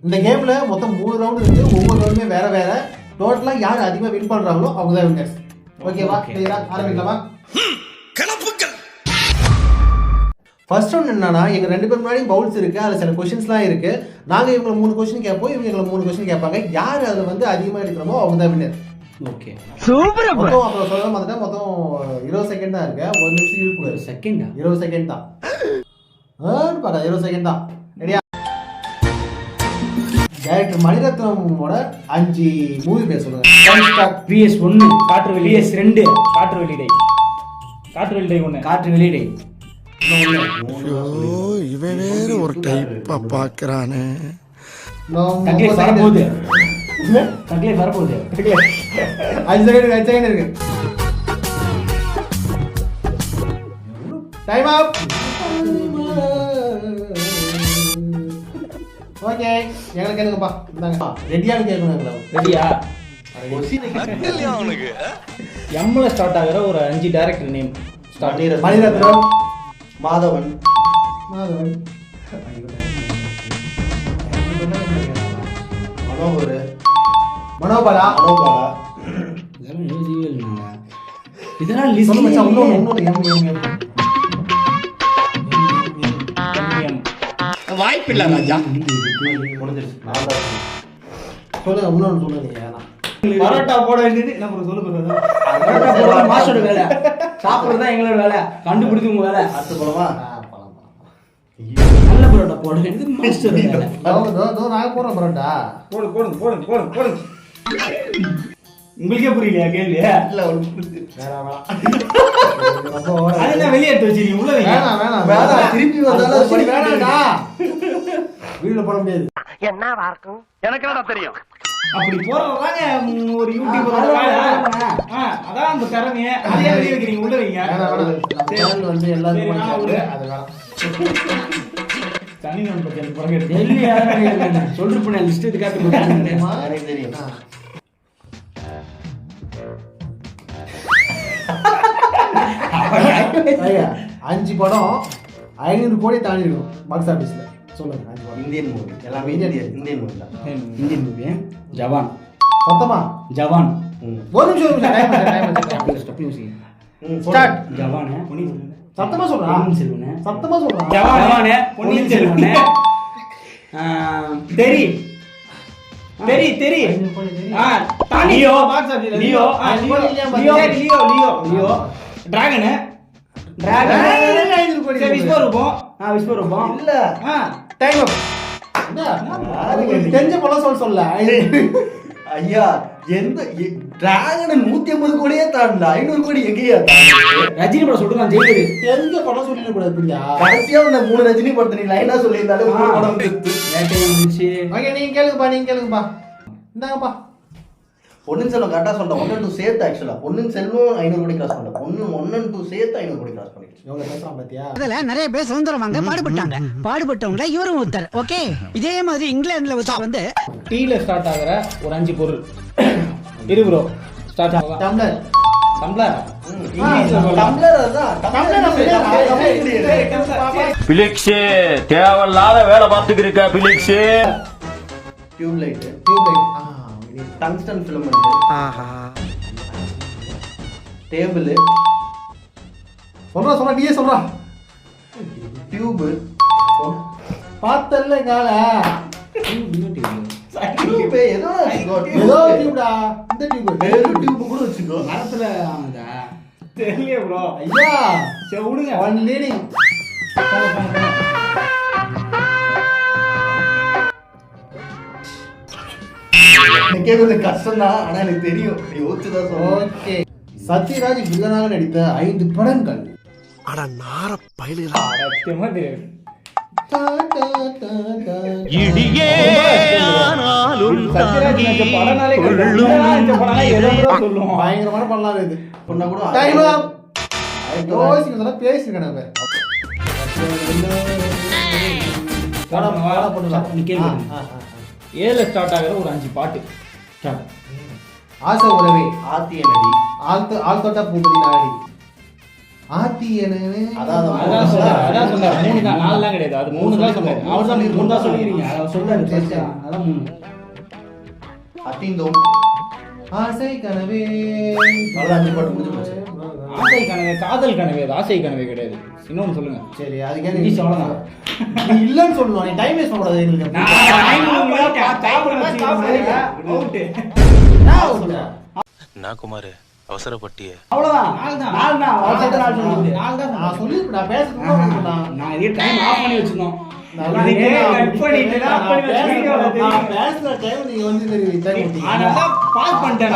இந்த கேம்ல மொத்தம் 3 ரவுண்ட் இருக்கு. ஒவ்வொரு ரவுண்டுமே வேற வேற. டோட்டலா யார் அதிகமா வின் பண்றாங்களோ அவங்க தான் வின்னர்ஸ். ஓகேவா? கிளியரா ஆரம்பிக்கலாமா? கலப்புக்கள். ஃபர்ஸ்ட் ரவுண்ட் என்னன்னா எங்க ரெண்டு பேர் முன்னாடி பவுல்ஸ் இருக்கு. அதுல சில क्वेश्चंसலாம் இருக்கு. நாங்க இவங்க 3 क्वेश्चन கேட்போம். இவங்க 3 क्वेश्चन கேட்பாங்க. யார் அதுல வந்து அதிகமா எடுக்கறோமோ அவங்க தான் வின்னர். Okay super. மொத்தம் அப்புறம் சொல்ல மாட்டேன். மொத்தம் 20 செகண்ட் தான் இருக்கு. 1 நிமிஷம் இருக்கு. செகண்டா? 20 செகண்ட் தான். பாரு 20 செகண்ட் தான். ரெடியா? டைரக்டர் மணிரத்னமோட 5 மூவி பேர் சொல்லுங்க. PS 1 காற்று வெளி, PS 2 காற்று வெளிடை, காற்று வெளிடை 1 காற்று வெளிடை. இவன் வேற ஒரு டைப்பா பாக்குறானே. தக்லீஃப் வரப்போகுது. தக்லீஃப் வரப்போகுது. 5 செகண்ட் இருக்கு. டைம் அப். ஓகே எங்களுக்கு கேளுங்கப்பா. இந்தாங்க. ரெடியான்னு கேட்கணும் எங்களை. ரெடியா? எம்ல ஸ்டார்ட் ஆகிற ஒரு 5 director name. Start. Mani Ratnam, Madhavan, Manohar, Manobala. இதெல்லாம் எழுதியே இல்லைங்க. இதெல்லாம் லிஸ்ட் சொல்லுங்க மச்சான். இன்னொன்னு வாய்ப்பு இல்ல ராஜா. சொல்லுங்க இன்னொன்னு சொல்லுங்க. பரோட்டா போட வேண்டியது என்ன பண்ண சொல்லுங்க. பரோட்டா போட மாஸ்டரோட வேலை, சாப்பிடுறது தான் எங்களோட வேலை, கண்டுபிடிச்சு உங்க வேலை. அடுத்து போலமா? நல்ல பரோட்டா போட வேண்டியது மாஸ்டரோட வேலை. நாங்க போறோம் பரோட்டா. போடுங்க. உங்களுக்கே புரியலையா கேள்வி? இல்ல அதெல்லாம் வெளியே எடுத்து வச்சிருக்கீங்க. உள்ள வைங்க. வேணாம். திருப்பி வந்தாலும் வேணாம்டா. வீடியோல போட முடியாது. என்னவா இருக்கும் எனக்கு என்னடா தெரியும். அப்படி போறவங்க ஒரு யூடியூபரோட வேலை. அதான் அந்த திறமைய அதையே வெளியே வைக்கிறீங்க. உள்ள வைங்க. சேனல் வந்து எல்லாரும் அது வேணாம். தனி நம்ம பத்தி அந்த படம் எடுத்து இல்லையா சொல்லிருப்பேன். லிஸ்ட் இது காட்டு எனக்கு தெரியும். ஐயா 5 படம் 500 கோடி தாண்டி இருக்கும் பாக்ஸ் ஆபீஸ்ல. சொல்லுங்க 5 படம். Indian movie. எல்லாமே இந்தியன் மூவி தான். Indian movie. ஜவான். சத்தமா? ஜவான். ஒரு நிமிஷம் டைம் ஸ்டார்ட். ஜவான். சத்தமா சொல்றா. பொன்னியின் செல்வன். சத்தமா சொல்றா. ஜவான். பொன்னியின் செல்வன். தெரி. லியோ. டிராகன். விஸ்வரூபம். இல்ல டைம் அப். தெரிஞ்ச படம் சொல்ல. ஐயா எந்த டிராகன் 150 கோடியே தாண்டல. 500 கோடி எங்கேயா ரஜினி படம் சொல்லிட்டு நான் ஜெயிச்சது. தெரிஞ்ச படம் சொல்லிட கூடாது பிரியா. கடைசியா அந்த 3 ரஜினி படத்தை நீ லைனா சொல்லியிருந்தாலே படம் ஓகே நீங்க கேளுங்கப்பா. இந்தாங்கப்பா. பொன்னியின் செல்வன் கரெக்டா சொல்றேன். 1 and 2 சேர்த்து ஆக்சுவலா பொன்னியின் செல்வம் 500 கோடி கிராஸ் பண்ணல. 1 and 2 சேர்த்து 500 கோடி கிராஸ் பண்ணிடுச்சு. இவங்க பேசுறான் பாத்தியா? அதுல நிறைய பேர் சுதந்திரம் வாங்க பாடுபட்டாங்க. பாடுபட்டவங்க இவரும் ஒருத்தர். ஓகே இதே மாதிரி இங்கிலாந்துல ஒருத்தர் வந்து டீல ஸ்டார்ட் ஆகுற ஒரு 5 பொருள் இரு ப்ரோ. ஸ்டார்ட் ஆகுது. டம்ளர். டம்ளர் அதான். பிலிக்ஸ் தேவையில்லாத வேலை பார்த்துக்கு இருக்க. Philips tube light. Tungsten film. Table. சொல்றா நீயே சொல்றா. டியூப். பார்த்தல்ல கால. டியூப் ஏதோ டியூப்டா. இந்த டியூப். டியூப் கூட வச்சுக்கோ. மரத்துல ஆனதா தெரியல ப்ரோ. ஐயா சரி விடுங்க. One leading. எனக்கே கொஞ்சம் கஷ்டம் தான். ஆனா எனக்கு தெரியும். யோசிச்சுதான் சொல்லுவேன். ஓகே சத்யராஜ் வில்லனாக நடித்த 5 படங்கள். அட நார பயிலுடா. சத்தியமா தெரியும். இடியே ஆனாலும் தாங்கி சொல்லுவோம். பயங்கரமான பண்ணலாம் இது. பொண்ணா கூட டைம் அப். யோசிக்கிறதெல்லாம் பேசிருக்கேன் நான். நீ கேள்வி. 7 ஸ்டார்ட் ஆகிற ஒரு 5 பாட்டு. ஆசை உறவே. ஆத்திய நடி. ஆள் தொட்டா பூபதி நாடி. அதான் சொன்னாரு 3 தான் 4 தான் கிடையாது. அது 3 தான் சொன்னாரு. அவர் தான் 3 தான் சொல்லிருக்கீங்க. அவர் சொன்னாரு first. அதான் 3. அத்தீந்தோம் ஆசை கனவே. அவ்வளவுதான் 5 பாட்டு முடிஞ்சு போச்சு. ஆசை கனவே, காதல் கனவே, அது ஆசை கனவே கிடையாது. இன்னொன்னு சொல்லுங்க. சரி அதுக்கே நீ சொல்லலாம். நீ இல்லன்னு சொல்லுவான். நீ டைம் வேஸ்ட் பண்ணக்கூடாது எங்களுக்கு. நான் குமார் அவசரப்பட்டியே. அவ்வளவுதான். 4 தான். அவசரப்பட்டு 4 சொல்லுது. நான் சொல்லிருப்பேன். நான் பேசுறதுக்கு நான் இதே டைம் ஆஃப் பண்ணி வச்சிருந்தோம். நான் கட் பண்ணிட்டு நான் பேசுற டைம் நீங்க வந்து டைம் அதான் பாஸ் பண்ணிட்டேன்.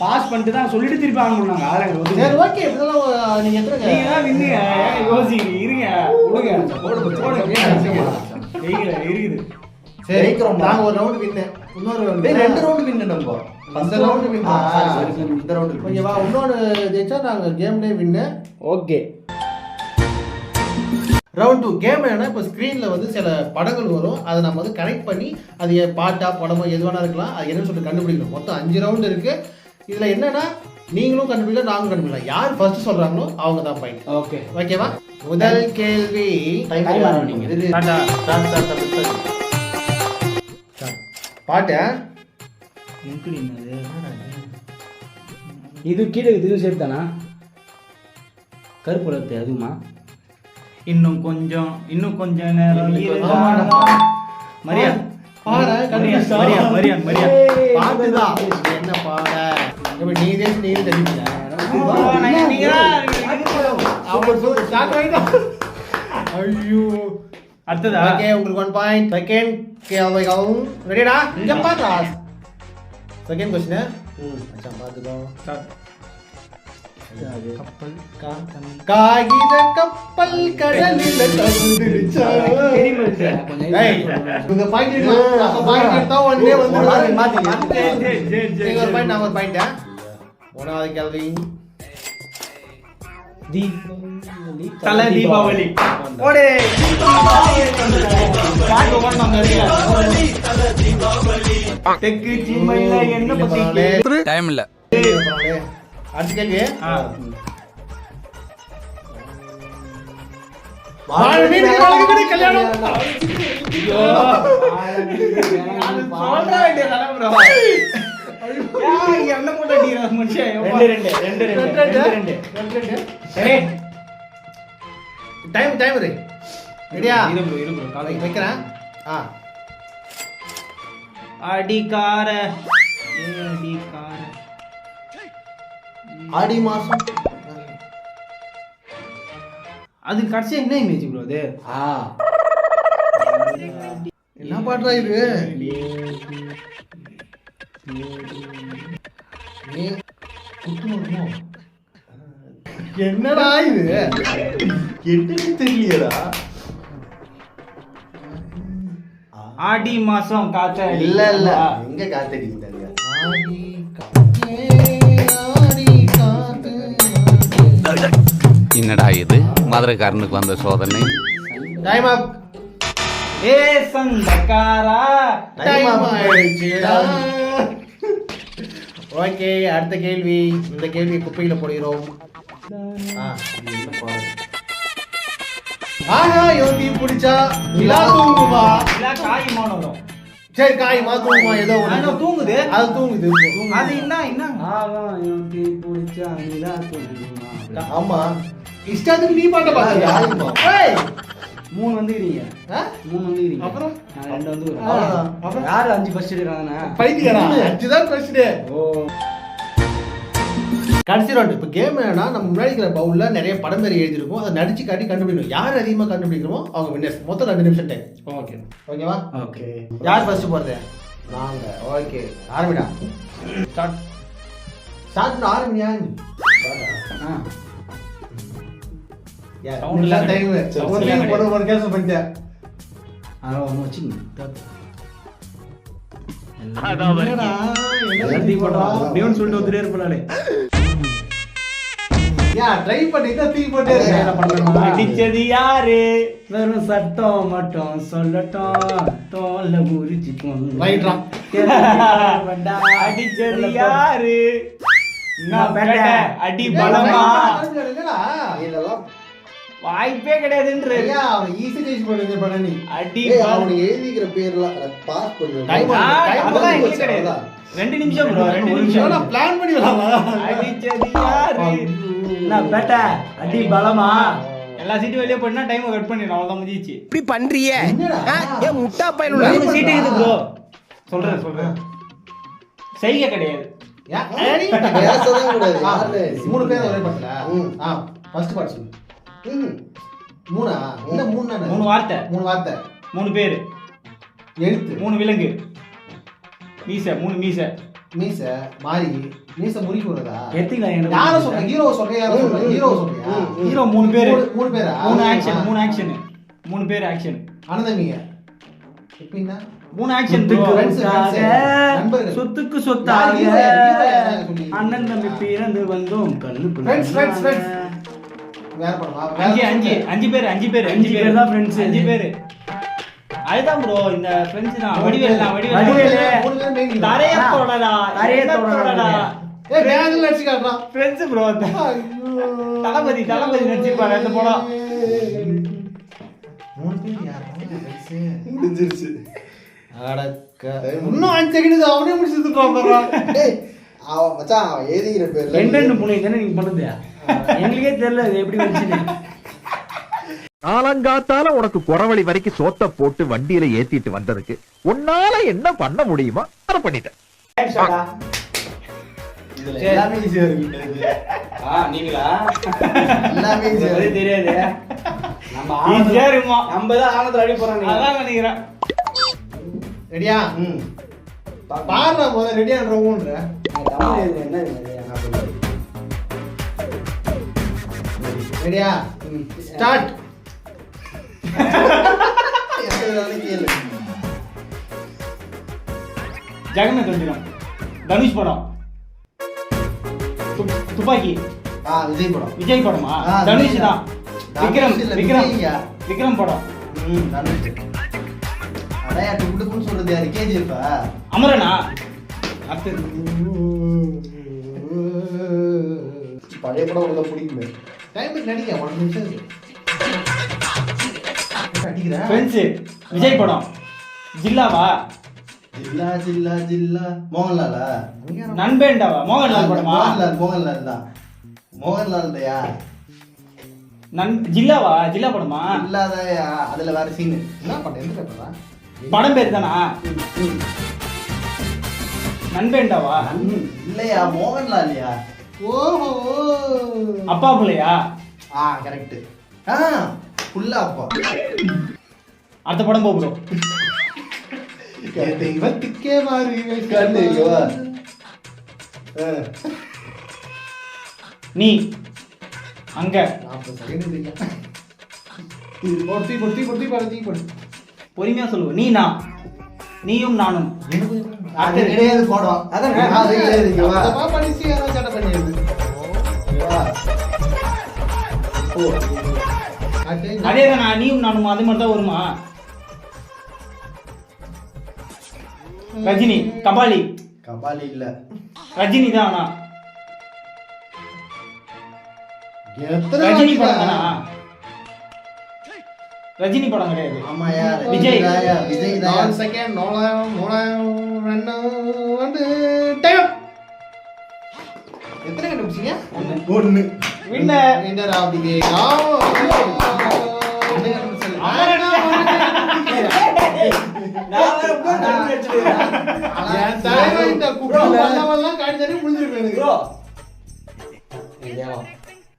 பாஸ் பண்ணிட்டு தான் சொல்லிட்டு திருப்பி ஆகணும்னாங்க. அதெல்லாம் சரி ஓகே. இதெல்லாம் நீங்க எத்தனை நீங்க தான் வின்னுங்க. யோசிக்கிறீங்க. இருங்க. விடுங்க. போடுங்க. இருக்குது. சரி ஜெயிக்கிறோம். நாங்க ஒரு ரவுண்ட் வின்னு. இன்னொரு டேய் 2 ரவுண்ட் வின் நம்ம. இந்த ரவுண்ட் வின். இந்த ரவுண்ட் ஓகேவா? இன்னொரு ஜெயிச்சா நாங்க கேம் டே வின்னு. ஓகே. ரவுண்ட் 2 கேம் என்னன்னா இப்போ ஸ்க்ரீனில் வந்து சில படங்கள் வரும். அதை நம்ம வந்து கனெக்ட் பண்ணி அது பாட்டா படமோ எது வேணா இருக்கலாம். அது என்னன்னு சொல்லிட்டு கண்டுபிடிக்கணும். மொத்தம் 5 ரவுண்ட் இருக்கு. இதில் என்னன்னா நீங்களும் கண்டுபிடிக்கலாம், நாங்களும் கண்டுபிடிக்கலாம். யார் ஃபர்ஸ்ட் சொல்றாங்களோ அவங்க தான் பாயிண்ட். ஓகே. ஓகேவா? முதல் கேள்வி டைம் ஆரம்பிங்க. பாட்டு இது கீழே இது சேர்த்து தானா? கருப்புலத்து அதுமா? இன்னும் கொஞ்சம் நேரம் மரியான் பாட்டுதான். என்ன பாட நீதே தெரிவிக்கல. ஐயோ அடுத்ததா? ஓகே உங்களுக்கு 1 பாயிண்ட். செகண்ட் கேள்விகள் ரெடிடா? இங்க பாருடா. செகண்ட் क्वेश्चन अच्छा பாத்துக்கோ. காகித கப்பல் கடலில் தகுதிச்சா. ஏய் இந்த பாயிண்ட் நம்ம பாயிண்ட் எடுத்தா ஒண்ணே வந்து மாத்தி நீங்க ஒரு பாயிண்ட் நான் ஒரு பாயிண்ட். ஒன்னாவது கேள்வி தல தீபாவளி. ஓடே பாட்டு ஓடணும். தெக்கு சீமையில என்ன பத்தி டைம் இல்ல. அடுத்த கேள்வி கல்யாணம். என்ன போட்டீங்க மனுஷன்? 2 டைம் ரெடியா? இரு வைக்கிறேன். அடிக்கார ஆடி மாசம். அது கடைசியா என்ன இமேஜ் ப்ரோ? அது என்ன பாடுறா இது? என்னடா இது? என்னன்னு தெரியலடா. ஆடி மாசம் காத்த இல்ல எங்க காத்தடிக்குது? என்னடா இது மதுரைக்காரனுக்கு வந்த சோதனை? Time up. ஏ சந்தக்காரா டைம் ஆயிடுச்சுடா. ஓகே அடுத்த கேள்வி. இந்த கேள்வி குப்பையில போடுகிறோம். ஆகாயம் தீ பிடிச்சா நிலா தூங்குமா? இல்ல காய்மான வரும். சரி காயுமா தூங்குமா? ஏதோ ஒண்ணு தூங்குது. அது தூங்குது. அது என்ன ஆகாயம் தீ பிடிச்சா நிலா தூங்குமா? ஆமா இஷ்டத்துக்கு நீ பாட்ட பாத்தியா? ஏய் 3 வந்துக்கிறீங்க. 3 வந்துக்கிறீங்க. அப்புறம் நான் 2 வந்து அவ்வளவுதான். அப்புறம் யாரு 5 ஃபர்ஸ்ட் எடுக்கறாங்கனா? பைத்தியடா. 5 தான் ஃபர்ஸ்ட். ஓ கடைசி ரவுண்ட். இப்போ கேம் என்னன்னா நம்ம முன்னாடி இருக்கிற பவுல்ல நிறைய படம் பேர் எழுதிருக்கும். அதை நடிச்சு காட்டி கண்டுபிடிக்கணும். யார் அதிகமாக கண்டுபிடிக்கிறோமோ அவங்க வின்னர்ஸ். மொத்தம் 2 நிமிஷம் டைம். ஓகே ஓகேவா? ஓகே. யார் ஃபர்ஸ்ட் போறது? நாங்க. ஓகே ஆரம்பிடா. ஸ்டார்ட் ஆரம்பியா? சவுண்ட் இல்ல டைம். ஒரு கேஸ் பண்ணிட்டேன். அத ஒன்னு வச்சிங்க. என்னடா எழுதி போடா. டியூன் சொல்லிட்டு வந்துட்டே இருப்பானே. ட்ரை பண்ணி தான் தீ போட்டே இருக்கேன். அடிச்சது யாரு? வெறும் சட்டம் மட்டும் சொல்லட்டும். தோல்ல குறிச்சி பொண்ணு. ரைட்ரா. அடிச்சது யாரு? என்ன பேட்டை அடி பலமா என்னடா? இதெல்லாம் வாய்ப்பே கிடையாதுன்ற ஐயா, அவன் easy choice பண்ணுது பண்ண நீ. அடி ஏய், பலம். அவனுக்கு எழுதிக்கிற பேர்லாம் பாஸ் பண்ணுவேன். Time ஆ, time அதெல்லாம் வந்து எங்களுக்கு கிடையாது. 2 நிமிஷம் bro, 2 நிமிஷம். எவ்வளோ plan பண்ணி விடலாமா? அடிச்சது யாரு? என்ன பேட்டை அடி பலமா? எல்லா சீட்டு வெளியே போனா டைம் கட் பண்ணிடணும், அவ்வளவுதான் முடிஞ்சிச்சு. இப்படி பண்றியே ஏன் முட்டா பையனோட 3 சீட்டு இருக்குது ப்ரோ. சொல்றேன். செய்ய கிடையாது. ஏன்? ஏடி? பேசதான் கூடாது. ஆ, யாரு? 3 பேர் ஒரே படத்துல. ம். first part சொல்லு. ம். 3 இல்ல 3 தானே? 3 வார்த்தை, 3 வார்த்தை. 3 பேரு, எழுத்து, 3 விலங்கு, மீசை, 3 மீசை. மீச, மாறி, மீச முறிக்கு வருதா? எத்திக்கலாம் யாரை சொல்ற? ஹீரோவை சொல்ற, யாரை சொல்ற? ஹீரோவை சொல்றியா? ஹீரோ 3 பேரு, 3 பேரா? 3 ஆக்ஷன், 3 ஆக்ஷன், 3 பேர் ஆக்ஷன், அனந்தமிங்க. எப்படின்னா? 3 ஆக்ஷன். friends, நண்பர்கள். சொத்துக்கு யார் சொத்தாக hero? யாரை சொல்லி? அண்ணன் தம்பி பிறந்து வந்தோம் Friends. வேற படமா? அஞ்சு பேர் தான் ஃப்ரெண்ட்ஸ். 5 பேர். அதுதான் ப்ரோ, இந்த ஃப்ரெண்ட்ஸ் தான். வடிவேல் தான், வடிவேல். 3 பேர் main hero. தரைய தொடடா, ஏய், வேகத்துல அடிச்சு காட்டுறான். Friends bro. ஐயோ. தளபதி நடிச்சிருப்பாரு அந்த படம். 3 பேர் யாரா? friends. முடிஞ்சிருச்சு. அடக்க. இன்னும் 5 செகண்ட் அவனே முடிச்சுட்டு போறான். டேய், அவன் மச்சான் அவன் எழுதிக்கிற பேர்ல 2 மூணு தானே நீங்க பண்ணுது. எங்களுக்கே தெரியல இது எப்படி வந்துச்சுன்னு. காலங்காத்தால உனக்கு குறவழி வரைக்கும் சோத்த போட்டு வண்டியில ஏத்திட்டு வந்ததுக்கு உன்னால என்ன பண்ண முடியுமா அதை பண்ணிட்டேன். இதுல எல்லாமே ஈஸியா இருக்கு. நீங்களா எல்லாமே ஈஸியா இருக்கு. தெரியாது. நம்ம தான் ஆனத்துல அடி போறோம். அதான் நினைக்கிறேன். ரெடியா? ம். பாடுறா போத ரெடியான்றவன்ற. என்ன ரெடியா? ஸ்டார்ட். கேளு. ஜெகமே தெரிஞ்சிடும். தனுஷ் படம். துப்பாக்கி. விஜய் படம். விஜய் படமா? ஆ, தனுஷ் தான். தனுஷ் இல்ல, விஜய்யா. விக்ரம் படம். தனுஷ். அடையா டுக்குன்னு சொல்றது யாரு? KGF. அமரனா? அடுத்து பழைய படம் உங்களுக்கு பிடிக்குமே. டைம் நடிங்க 1 நிமிஷம் இருக்கு. அடிக்கிறா. ஃப்ரெண்ட்ஸ். விஜய் படம். ஜில்லாவா? ஜில்லா ஜில்லா ஜில்லா. மோகன்லாலா? நண்பேண்டாவா? மோகன்லால் படமா? மோகன்லால் தான். மோகன்லால் தயா. ஜில்லாவா? ஜில்லா படமா? இல்லாதயா. அதுல வேற சீன். என்ன பண்ண? எந்த பேப்பரா? படம் பேர் தானா? நண்பேண்டாவா? இல்லையா, மோகன்லால்யா. ஓஹோ. அப்பா பிள்ளையா? கரெக்ட். ஃபுல்லா அப்பா. அடுத்த படம் போ ப்ரோ. தெய்வத்துக்கே மாறி கண்ணு ஐயோவா. நீ அங்க 40 செகண்ட் இல்ல. பொறுத்தி போடு. பொறுமையா சொல்லுவோம். நீ நான், நீயும் நானும். அது கிடையாது படம். அதான் அது கிடையாது. இங்க வா. அதப்பா படிச்சு யாரோ சட்டை பண்ணிடுது. இங்க வா. ஓ. அதே தான் நீயும் நானும். அது மாதிரி தான் வருமா? ரஜினி. கபாலி. கபாலி இல்ல. ரஜினி தான். ஆனா எத்தனை ரஜினி வாட்டி படம் தானா? ரஜினி படம் கிடையாது. ஆமாயா. விஜய். விஜய் தான். 4 செகண்ட் 2 டைம். எத்தனை கண்டுபிடிச்சீங்க? 1. Winner. Winner of the game.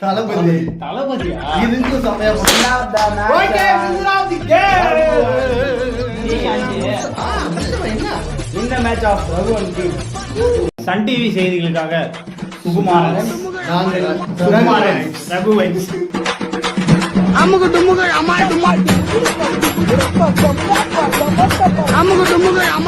Thalapathy. தளபதியா? இதுக்கு சமய okay, winner of the game. இந்த match of Raghavan team. Sun TV செய்திகளுக்காக சுகுமாரன், சுகுமாரன், ரகுவன். அமுகு டுமுகு அமால் டுமால் அமுகு டுமுகு